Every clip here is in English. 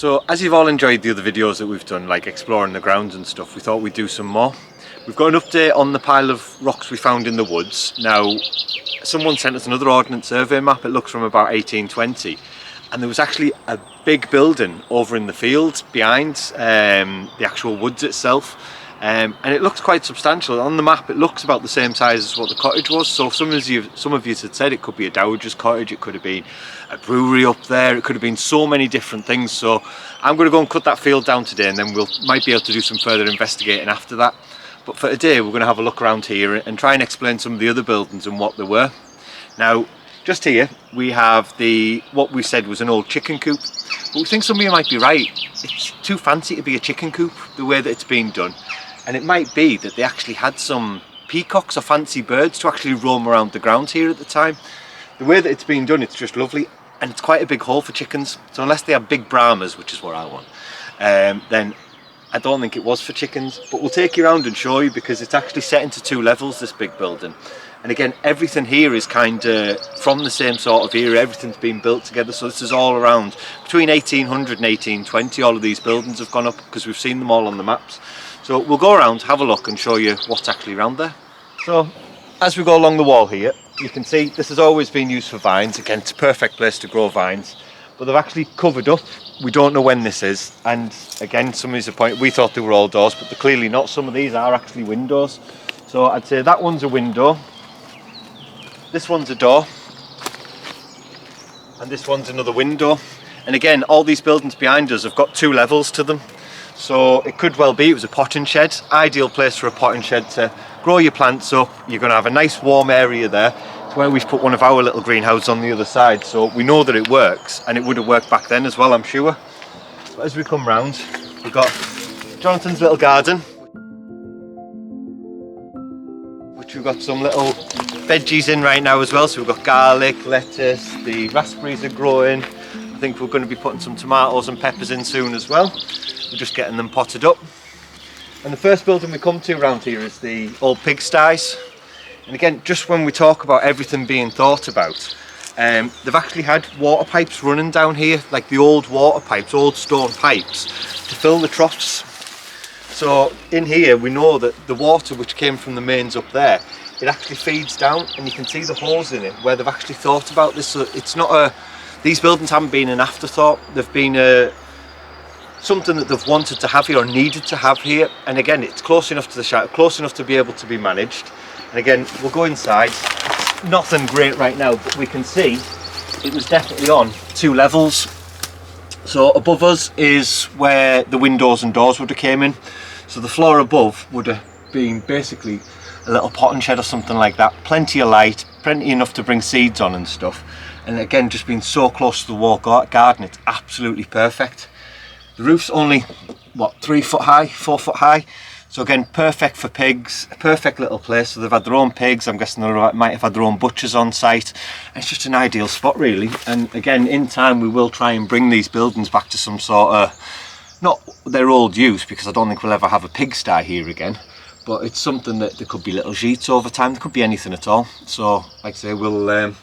So as you've all enjoyed the other videos that we've done, like exploring the grounds and stuff, we thought we'd do some more. We've got an update on the pile of rocks we found in the woods. Now, someone sent us another Ordnance Survey map. It looks from about 1820, and there was actually a big building over in the field behind the actual woods itself. And it looks quite substantial. On the map it looks about the same size as what the cottage was, so some of you had said it could be a dowager's cottage, it could have been a brewery up there, it could have been so many different things. So I'm going to go and cut that field down today, and then might be able to do some further investigating after that. But for today we're going to have a look around here and try and explain some of the other buildings and what they were. Now just here we have what we said was an old chicken coop, but we think some of you might be right. It's too fancy to be a chicken coop the way that it's been done. And it might be that they actually had some peacocks or fancy birds to actually roam around the grounds here at the time. The way that it's been done, it's just lovely, and it's quite a big hole for chickens. So unless they have big Brahmas, which is what I want, then I don't think it was for chickens. But we'll take you around and show you, because it's actually set into 2 levels, this big building. And again, everything here is kind of from the same sort of era. Everything's been built together. So this is all around between 1800 and 1820. All of these buildings have gone up because we've seen them all on the maps. So we'll go around, have a look and show you what's actually around there. So as we go along the wall here, you can see this has always been used for vines. Again, it's a perfect place to grow vines, but they've actually covered up. We don't know when this is, and again, some of these are we thought they were all doors, but they're clearly not. Some of these are actually windows. So I'd say that one's a window, this one's a door, and this one's another window. And again, all these buildings behind us have got 2 levels to them. So it could well be it was a potting shed. Ideal place for a potting shed to grow your plants up. You're going to have a nice warm area there. It's where we've put one of our little greenhouses on the other side, so we know that it works, and it would have worked back then as well, I'm sure. But as we come round, we've got Jonathan's little garden, which we've got some little veggies in right now as well. So we've got garlic, lettuce, the raspberries are growing. I think we're going to be putting some tomatoes and peppers in soon as well. We're just getting them potted up. And the first building we come to around here is the old pigsties. And again, just when we talk about everything being thought about, they've actually had water pipes running down here, like the old water pipes, old stone pipes, to fill the troughs. So in here we know that the water which came from the mains up there, it actually feeds down, and you can see the holes in it where they've actually thought about this. So it's not these buildings haven't been an afterthought, they've been something that they've wanted to have here or needed to have here. And again, it's close enough to the Chateau, close enough to be able to be managed. And again, we'll go inside. It's nothing great right now, but we can see it was definitely on 2 levels. So above us is where the windows and doors would have came in. So the floor above would have been basically a little potting shed or something like that. Plenty of light, plenty enough to bring seeds on and stuff. And again, just being so close to the wall garden, it's absolutely perfect. The roof's only, what, 3 foot high, 4 foot high. So again, perfect for pigs, a perfect little place. So they've had their own pigs, I'm guessing they might have had their own butchers on site. And it's just an ideal spot really. And again, in time we will try and bring these buildings back to some sort of, not their old use, because I don't think we'll ever have a pigsty here again. But it's something that there could be little gîtes over time, there could be anything at all. So like I say, we'll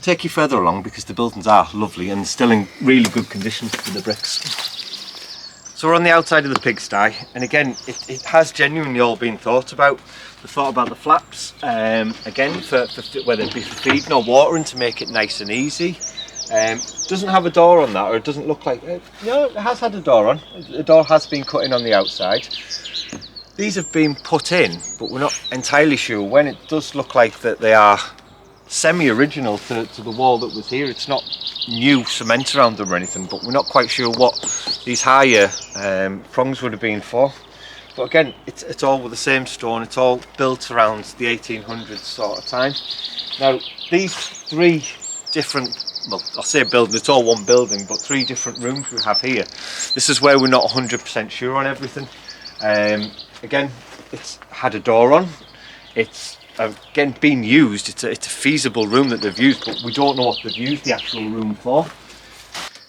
take you further along, because the buildings are lovely and still in really good condition with the bricks. So we're on the outside of the pigsty, and again, it has genuinely all been thought about. They've thought about the flaps, again, for whether it be for feeding or watering, to make it nice and easy. Doesn't have a door on that, or it doesn't look like it. No, it has had a door on. The door has been cut in on the outside. These have been put in, but we're not entirely sure when. It does look like that they are semi-original to the wall that was here. It's not new cement around them or anything, but we're not quite sure what these higher prongs would have been for. But again, it's all with the same stone. It's all built around the 1800s sort of time. Now these 3 different, well, I'll say building, it's all one building, but 3 different rooms we have here. This is where we're not 100% sure on everything. Again, it's had a door on. It's again been used. It's a feasible room that they've used, but we don't know what they've used the actual room for.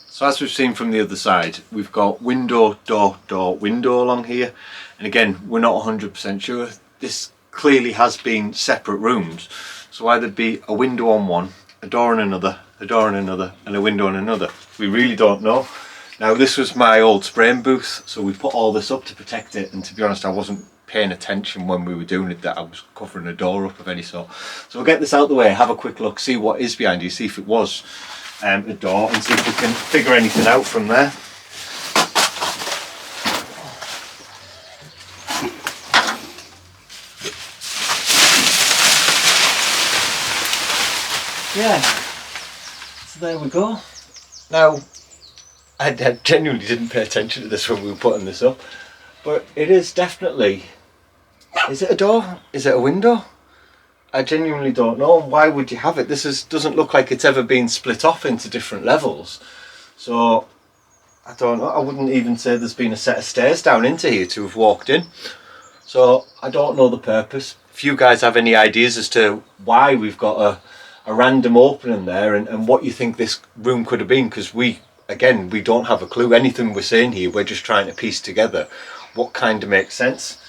So as we've seen from the other side, we've got window, door, window along here. And again, we're not 100% sure. This clearly has been separate rooms. So either be a window on one, a door on another, a door on another, and a window on another. We really don't know. Now this was my old spraying booth, so we put all this up to protect it, and to be honest I wasn't paying attention when we were doing it that I was covering a door up of any sort. So we'll get this out of the way, have a quick look, see what is behind you, see if it was a door, and see if we can figure anything out from there. Yeah, so there we go. Now, I genuinely didn't pay attention to this when we were putting this up, but it is definitely, is it a door? Is it a window? I genuinely don't know. Why would you have it? Doesn't look like it's ever been split off into different levels. So, I don't know. I wouldn't even say there's been a set of stairs down into here to have walked in. So, I don't know the purpose. If you guys have any ideas as to why we've got a random opening there and what you think this room could have been, because we don't have a clue. Anything we're saying here, we're just trying to piece together what kind of makes sense.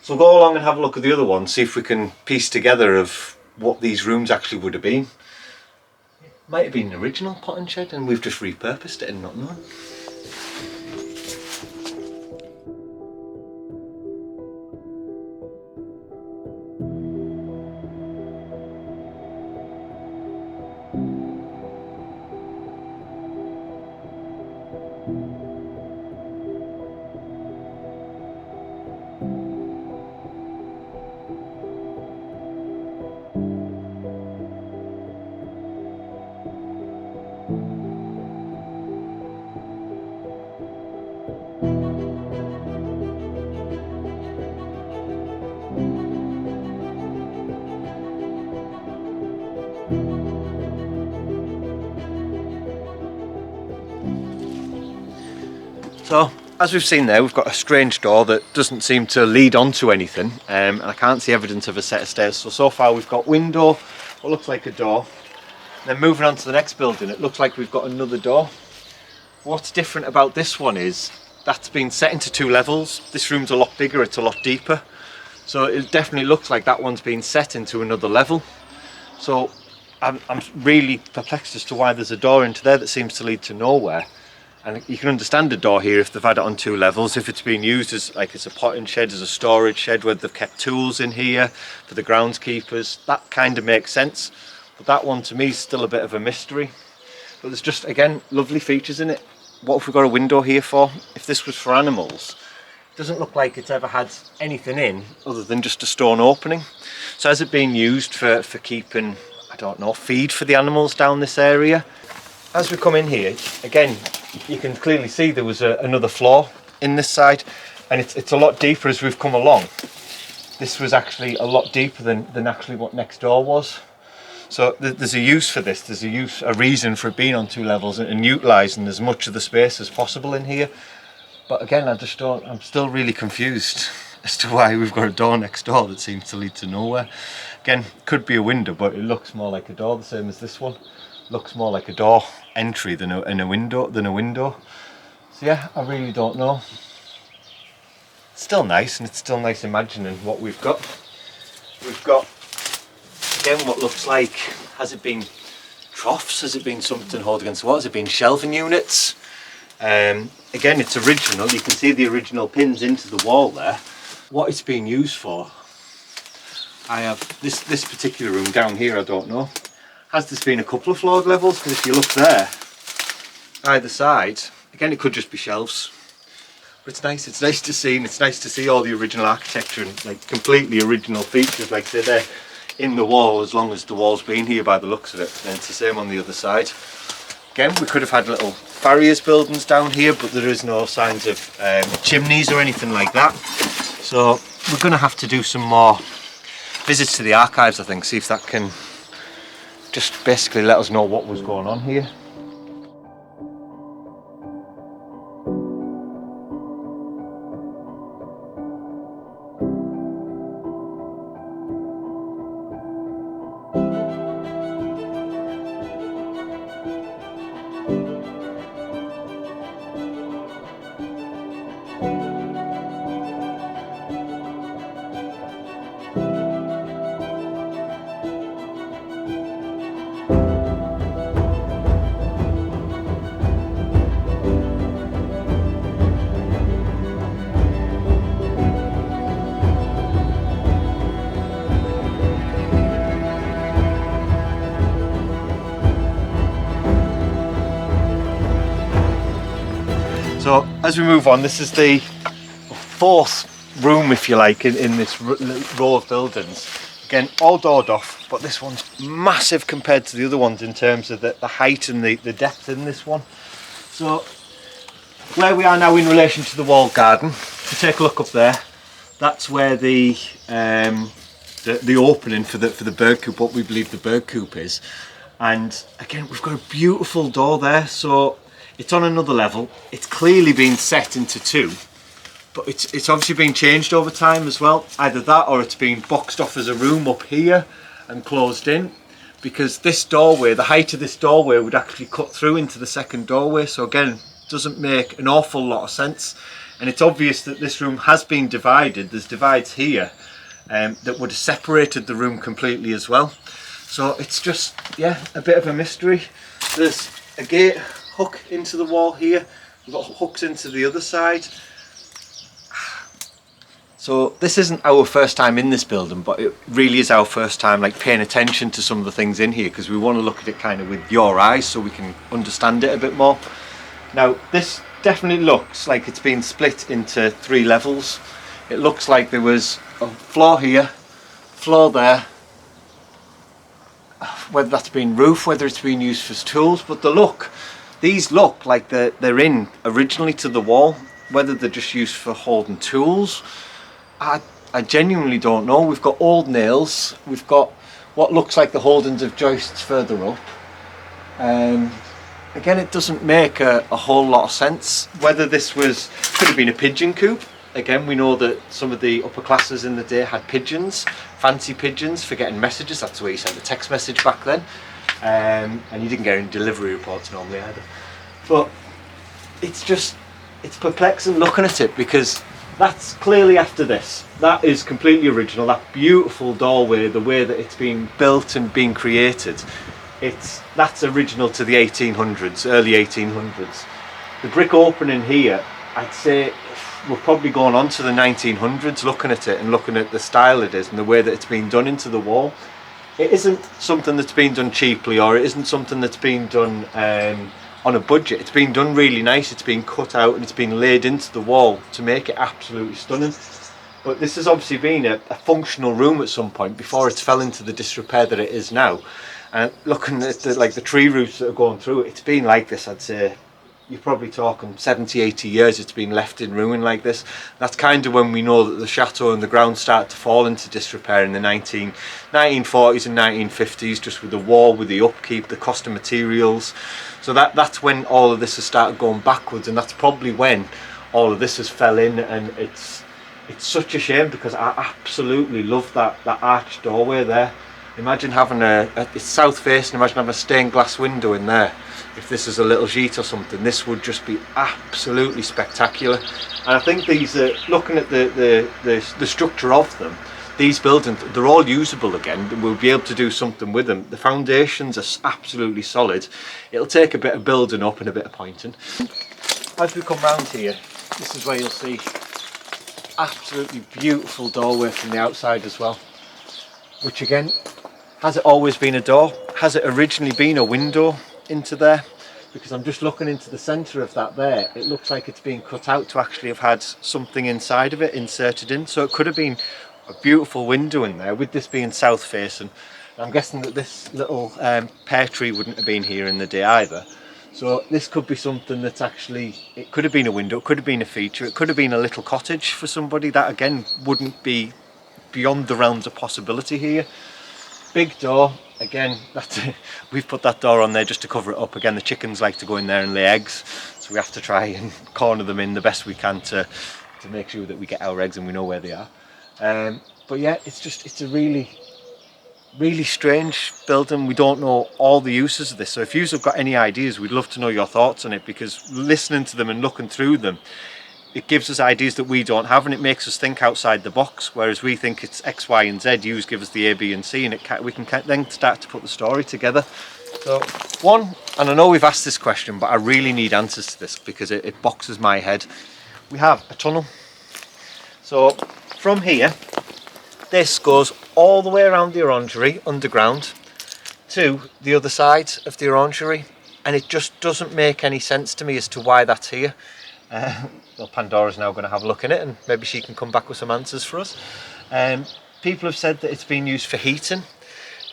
So go along and have a look at the other one, see if we can piece together of what these rooms actually would have been. It might have been an original potting shed and we've just repurposed it and not known. So, as we've seen there, we've got a strange door that doesn't seem to lead onto anything, and I can't see evidence of a set of stairs. So far we've got window, what looks like a door. Then moving on to the next building, it looks like we've got another door. What's different about this one is that's been set into 2 levels. This room's a lot bigger, it's a lot deeper. So it definitely looks like that one's been set into another level. So I'm really perplexed as to why there's a door into there that seems to lead to nowhere. And you can understand a door here if they've had it on 2 levels, if it's being used as like it's a potting shed, as a storage shed, where they've kept tools in here for the groundskeepers. That kind of makes sense. But that one to me is still a bit of a mystery. But there's just, again, lovely features in it. What have we got a window here for? If this was for animals, it doesn't look like it's ever had anything in other than just a stone opening. So has it been used for keeping, I don't know, feed for the animals down this area? As we come in here, again, you can clearly see there was another floor in this side, and it's a lot deeper as we've come along. This was actually a lot deeper than actually what next door was. So there's a use for this, there's a reason for it being on 2 levels and utilising as much of the space as possible in here. But again, I'm still really confused as to why we've got a door next door that seems to lead to nowhere. Again, could be a window, but it looks more like a door, the same as this one. Looks more like a door entry than a window. So yeah, I really don't know. It's still nice, and it's still nice imagining what we've got. We've got, again, what looks like, has it been troughs? Has it been something held against the wall? Has it been shelving units? Again, it's original. You can see the original pins into the wall there. What it's being used for, I have this particular room down here, I don't know. Has this been a couple of floored levels? Because if you look there, either side, again, it could just be shelves. But it's nice to see, and it's nice to see all the original architecture and like completely original features. Like I say, they're in the wall as long as the wall's been here by the looks of it. And it's the same on the other side. Again, we could have had little farriers buildings down here, but there is no signs of chimneys or anything like that. So we're going to have to do some more visits to the archives, I think, see if that can just basically let us know what was going on here. as we move on, this is the fourth room, if you like, in this row of buildings. Again, all doored off, but this one's massive compared to the other ones in terms of the height and the depth in this one. So where we are now in relation to the walled garden, if you take a look up there, that's where the opening for the bird coop, what we believe the bird coop is. And again, we've got a beautiful door there, so it's on another level. It's clearly been set into two, but it's obviously been changed over time as well. Either that or it's been boxed off as a room up here and closed in, because this doorway, the height of this doorway would actually cut through into the second doorway. So again, doesn't make an awful lot of sense. And it's obvious that this room has been divided. There's divides here that would have separated the room completely as well. So it's just, yeah, a bit of a mystery. There's a gate hook into the wall here. We've got hooks into the other side. So this isn't our first time in this building, but it really is our first time like paying attention to some of the things in here, because we want to look at it kind of with your eyes so we can understand it a bit more. Now this definitely looks like it's been split into 3 levels. It looks like there was a floor here, floor there, whether that's been roof, whether it's been used for tools, but these look like they're in originally to the wall. Whether they're just used for holding tools, I genuinely don't know. We've got old nails, we've got what looks like the holdings of joists further up. Again, it doesn't make a whole lot of sense. Whether this could have been a pigeon coop. Again, we know that some of the upper classes in the day had pigeons, fancy pigeons for getting messages. That's the way you sent a text message back then. And you didn't get any delivery reports normally either. But it's perplexing looking at it, because that's clearly after this. That is completely original. That beautiful doorway, the way that it's been built and been created, that's original to the 1800s, early 1800s. The brick opening here, I'd say we're probably going on to the 1900s looking at it and looking at the style it is and the way that it's been done into the wall. It isn't something that's been done cheaply, or it isn't something that's been done on a budget. It's been done really nice. It's been cut out and it's been laid into the wall to make it absolutely stunning. But this has obviously been a functional room at some point before it's fell into the disrepair that it is now. And looking at the tree roots that are going through it, it's been like this, I'd say, you're probably talking 70, 80 years it's been left in ruin like this. That's kind of when we know that the chateau and the ground started to fall into disrepair in the 1940s and 1950s, just with the war, with the upkeep, the cost of materials. So that's when all of this has started going backwards, and that's probably when all of this has fell in. And it's such a shame, because I absolutely love that arched doorway there. Imagine having it's south facing, imagine having a stained glass window in there. If this is a little gîte or something, this would just be absolutely spectacular. And I think these, looking at the structure of them, these buildings, they're all usable again. We'll be able to do something with them. The foundations are absolutely solid. It'll take a bit of building up and a bit of pointing. As we come round here, this is where you'll see absolutely beautiful doorway from the outside as well. Which again, has it always been a door? Has it originally been a window into there? Because I'm just looking into the centre of that there. It looks like it's been cut out to actually have had something inside of it inserted in. So it could have been a beautiful window in there, with this being south facing. I'm guessing that this little pear tree wouldn't have been here in the day either. So this could be something that's actually, it could have been a window, it could have been a feature, it could have been a little cottage for somebody. That again wouldn't be beyond the realms of possibility here. Big door, again, we've put that door on there just to cover it up. Again, the chickens like to go in there and lay eggs, so we have to try and corner them in the best we can to make sure that we get our eggs and we know where they are. But yeah, it's a really strange building. We don't know all the uses of this, so if you have got any ideas, we'd love to know your thoughts on it, because listening to them and looking through them, it gives us ideas that we don't have, and it makes us think outside the box. Whereas we think it's X, Y and Z, you give us the A, B and C, and we can then start to put the story together. So one, and I know we've asked this question, but I really need answers to this because it boxes my head. We have a tunnel. So from here, this goes all the way around the orangery underground to the other side of the orangery, and it just doesn't make any sense to me as to why that's here. Well, Pandora's now going to have a look in it, and maybe she can come back with some answers for us. People have said that it's been used for heating.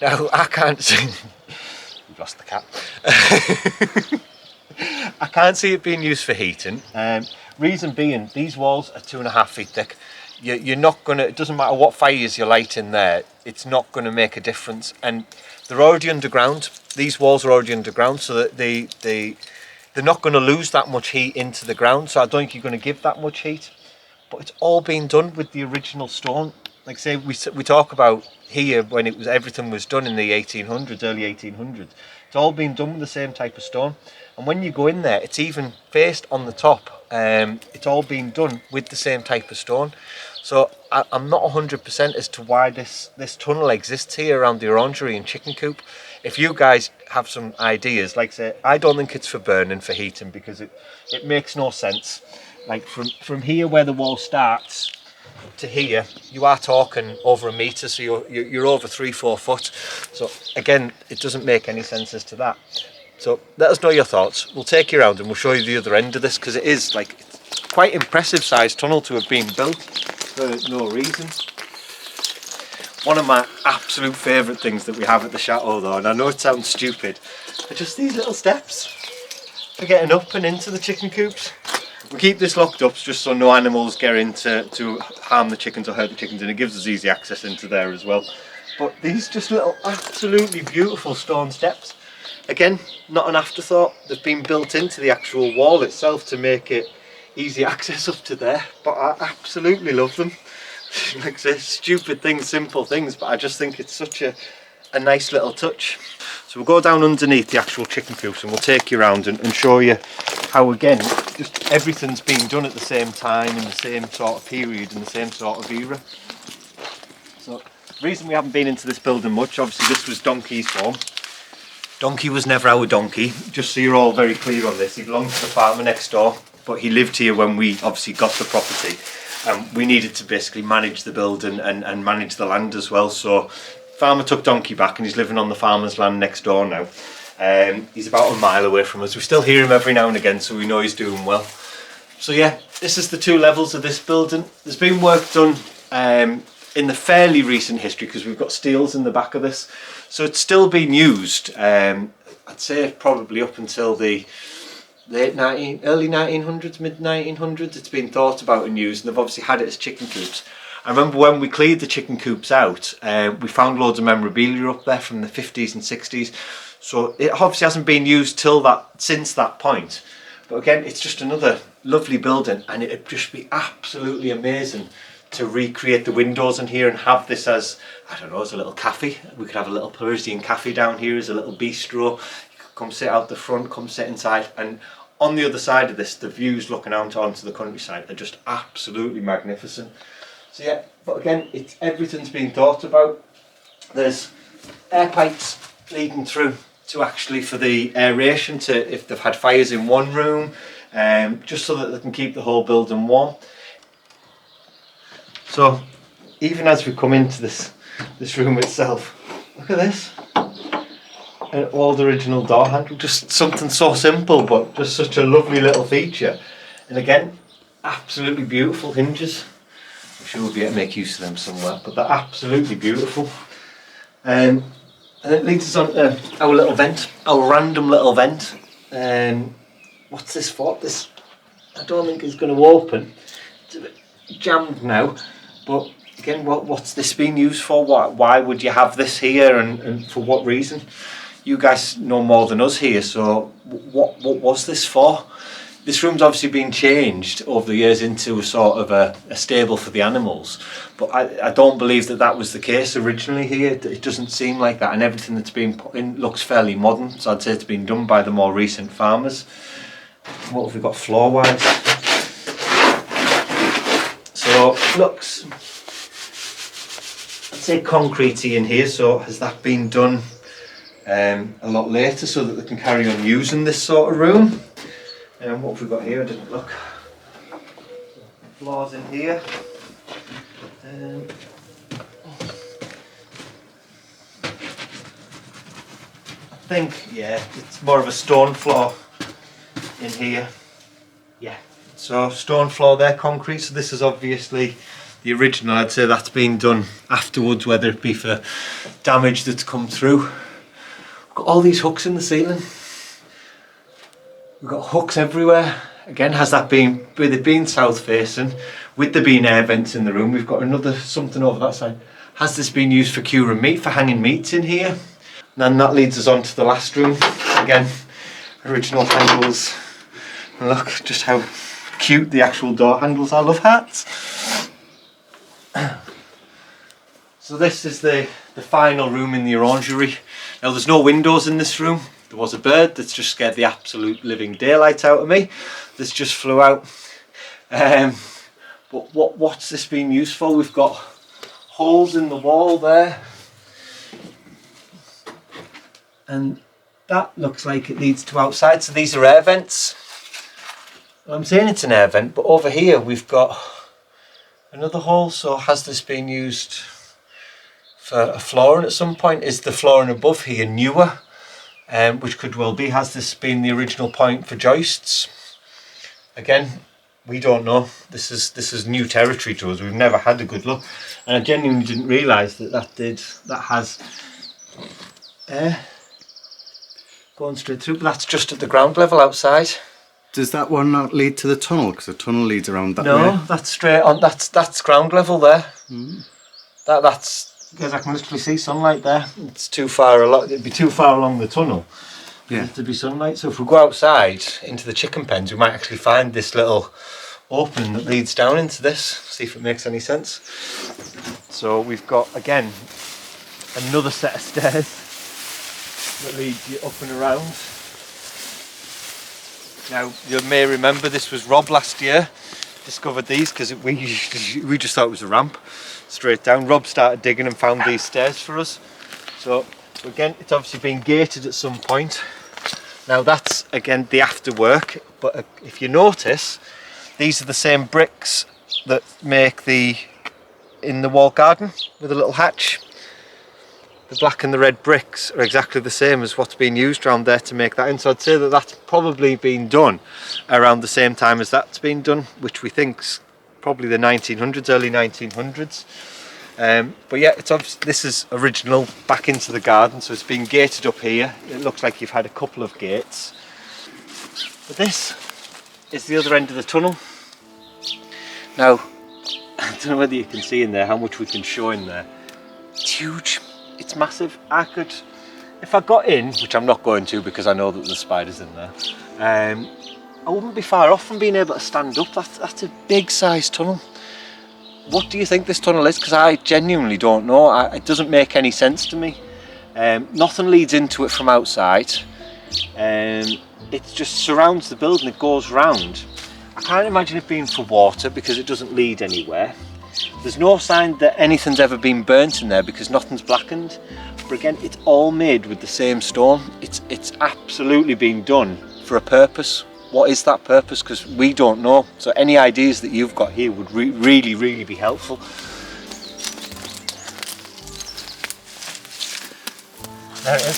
Now, I can't see... We've lost the cat. I can't see it being used for heating. Reason being, these walls are 2.5 feet thick. You're not going to... It doesn't matter what fires you light in there, it's not going to make a difference. And they're already underground. These walls are already underground, so that they're not going to lose that much heat into the ground. So I don't think you're going to give that much heat. But it's all been done with the original stone. Like say, we talk about here when it was, everything was done in the 1800s, early 1800s. It's all been done with the same type of stone. And when you go in there, it's even faced on the top. It's all been done with the same type of stone. So I'm not 100% as to why this tunnel exists here around the orangery and chicken coop. If you guys have some ideas, like say, I don't think it's for burning, for heating, because it makes no sense. Like from here where the wall starts to here, you are talking over 1 metre, so you're over 3-4 foot. So again, it doesn't make any sense as to that. So let us know your thoughts. We'll take you around and we'll show you the other end of this, because it is like quite impressive sized tunnel to have been built for no reason. One of my absolute favourite things that we have at the Chateau though, and I know it sounds stupid, are just these little steps for getting up and into the chicken coops. We keep this locked up just so no animals get in to harm the chickens or hurt the chickens, and it gives us easy access into there as well. But these just little absolutely beautiful stone steps, again, not an afterthought. They've been built into the actual wall itself to make it easy access up to there, but I absolutely love them. Like I say, stupid things, simple things, but I just think it's such a nice little touch. So we'll go down underneath the actual chicken coops and we'll take you around and show you how, again, just everything's been done at the same time, in the same sort of period, in the same sort of era. So the reason we haven't been into this building much, obviously this was Donkey's home. Donkey was never our donkey, just so you're all very clear on this. He belonged to the farmer next door, but he lived here when we obviously got the property. We needed to basically manage the building and manage the land as well. So farmer took Donkey back and he's living on the farmer's land next door now. He's about 1 mile away from us. We still hear him every now and again, so we know he's doing well. So yeah, this is the 2 levels of this building. There's been work done in the fairly recent history, because we've got steels in the back of this. So it's still being used, I'd say probably up until the early 1900s, mid 1900s. It's been thought about and used, and they've obviously had it as chicken coops. I remember when we cleared the chicken coops out, we found loads of memorabilia up there from the 50s and 60s. So it obviously hasn't been used since that point. But again, it's just another lovely building, and it'd just be absolutely amazing to recreate the windows in here and have this as, I don't know, as a little cafe. We could have a little Parisian cafe down here as a little bistro. You could come sit out the front, come sit inside, and on the other side of this, the views looking out onto the countryside are just absolutely magnificent. So yeah, but again, everything's been thought about. There's air pipes leading through to actually for the aeration, to if they've had fires in one room, just so that they can keep the whole building warm. So even as we come into this room itself, look at this, an old original door handle, just something so simple but just such a lovely little feature. And again, absolutely beautiful hinges. I'm sure we'll be able to make use of them somewhere, but they're absolutely beautiful. And it leads us on to our little vent, our random little vent. What's this for? This, I don't think is going to open. It's a bit jammed now, but again, what's this being used for? Why would you have this here, and for what reason? You guys know more than us here, so what was this for? This room's obviously been changed over the years into a sort of a stable for the animals, but I don't believe that was the case originally here. It doesn't seem like that, and everything that's been put in looks fairly modern, so I'd say it's been done by the more recent farmers. What have we got floor-wise? So looks, I'd say concretey in here, so has that been done a lot later so that they can carry on using this sort of room? And what have we got here? I didn't look. Floors in here. I think, yeah, it's more of a stone floor in here. Yeah, So stone floor there, concrete. So this is obviously the original. I'd say that's been done afterwards, whether it be for damage that's come through. We've got all these hooks in the ceiling. We've got hooks everywhere. Again, has that been, with it being south facing, with there being air vents in the room, we've got another something over that side. Has this been used for curing meat, for hanging meats in here? And then that leads us on to the last room. Again, original handles. And look just how cute the actual door handles are. I love hats. So this is the final room in the orangery. Now there's no windows in this room. There was a bird that's just scared the absolute living daylight out of me. This just flew out. But what's this been used for? We've got holes in the wall there. And that looks like it leads to outside. So these are air vents. Well, I'm saying it's an air vent, but over here we've got another hole. So has this been used for a flooring at some point? Is the flooring above here newer? Which could well be. Has this been the original point for joists? Again, we don't know. This is new territory to us. We've never had a good look, and I genuinely didn't realise that has air going straight through. But that's just at the ground level outside. Does that one not lead to the tunnel? Because the tunnel leads around that way. No, that's straight on. That's ground level there. That's. Because I can literally see sunlight there. It's too far it'd be too far along the tunnel. Yeah. To be sunlight. So if we go outside into the chicken pens, we might actually find this little opening that leads down into this. See if it makes any sense. So we've got again another set of stairs that lead you up and around. Now you may remember this was Rob last year discovered these because we just thought it was a ramp straight down. Rob started digging and found these stairs for us. So again, it's obviously been gated at some point. Now that's again the afterwork, but if you notice, these are the same bricks that make the in the wall garden with a little hatch. The black and the red bricks are exactly the same as what's been used around there to make that in. So I'd say that that's probably been done around the same time as that's been done, which we think's probably the 1900s, early 1900s. But yeah, it's obviously, this is original back into the garden, so it's been gated up here. It looks like you've had a couple of gates. But this is the other end of the tunnel. Now, I don't know whether you can see in there how much we can show in there. It's huge. It's massive. I could, if I got in, which I'm not going to because I know that there's spiders in there, I wouldn't be far off from being able to stand up. That's a big sized tunnel. What do you think this tunnel is? Because I genuinely don't know. It doesn't make any sense to me. Nothing leads into it from outside. It just surrounds the building. It goes round. I can't imagine it being for water because it doesn't lead anywhere. There's no sign that anything's ever been burnt in there because nothing's blackened. But again, it's all made with the same stone. It's absolutely been done for a purpose. What is that purpose? Because we don't know. So any ideas that you've got here would really, really be helpful. There it is.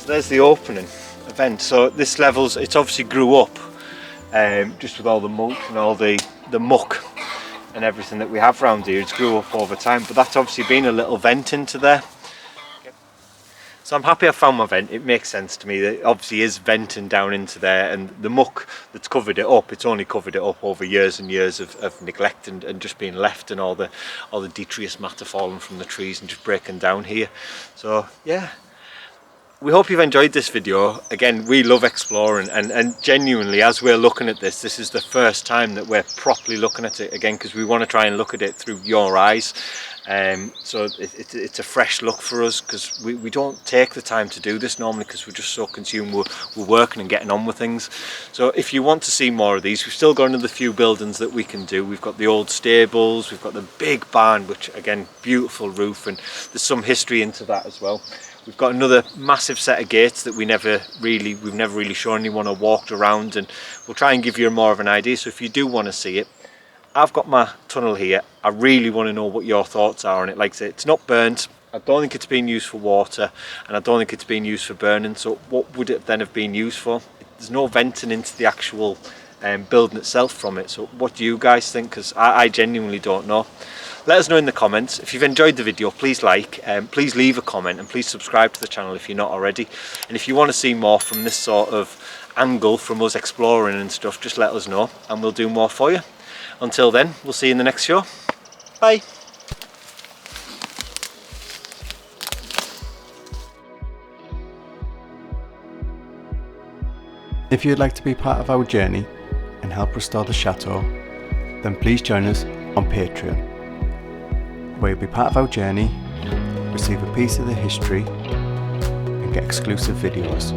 So there's the opening event. So this level's, it's obviously grew up just with all the mulch and all the muck and everything that we have around here. It's grew up over time, but that's obviously been a little vent into there. So I'm happy I found my vent. It makes sense to me that it obviously is venting down into there, and the muck that's covered it up, it's only covered it up over years and years of neglect and just being left, and all the detritus matter falling from the trees and just breaking down here. So yeah, we hope you've enjoyed this video. Again, we love exploring, and genuinely, as we're looking at this is the first time that we're properly looking at it again, because we want to try and look at it through your eyes. So it's a fresh look for us, because we don't take the time to do this normally because we're just so consumed. We're working and getting on with things. So if you want to see more of these, we've still got another few buildings that we can do. We've got the old stables, we've got the big barn, which again, beautiful roof, and there's some history into that as well. We've got another massive set of gates that we've never really shown anyone or walked around, and we'll try and give you more of an idea. So if you do want to see it, I've got my tunnel here. I really want to know what your thoughts are on it. Like I say, it's not burnt. I don't think it's been used for water, and I don't think it's been used for burning. So what would it then have been used for? there's no venting into the actual building itself from it. So what do you guys think? Because I genuinely don't know. Let us know in the comments. If you've enjoyed the video, please like, please leave a comment, and please subscribe to the channel if you're not already. And if you want to see more from this sort of angle, from us exploring and stuff, just let us know and we'll do more for you. Until then, we'll see you in the next show. Bye. If you'd like to be part of our journey and help restore the chateau, then please join us on Patreon, where you'll be part of our journey, receive a piece of the history and get exclusive videos.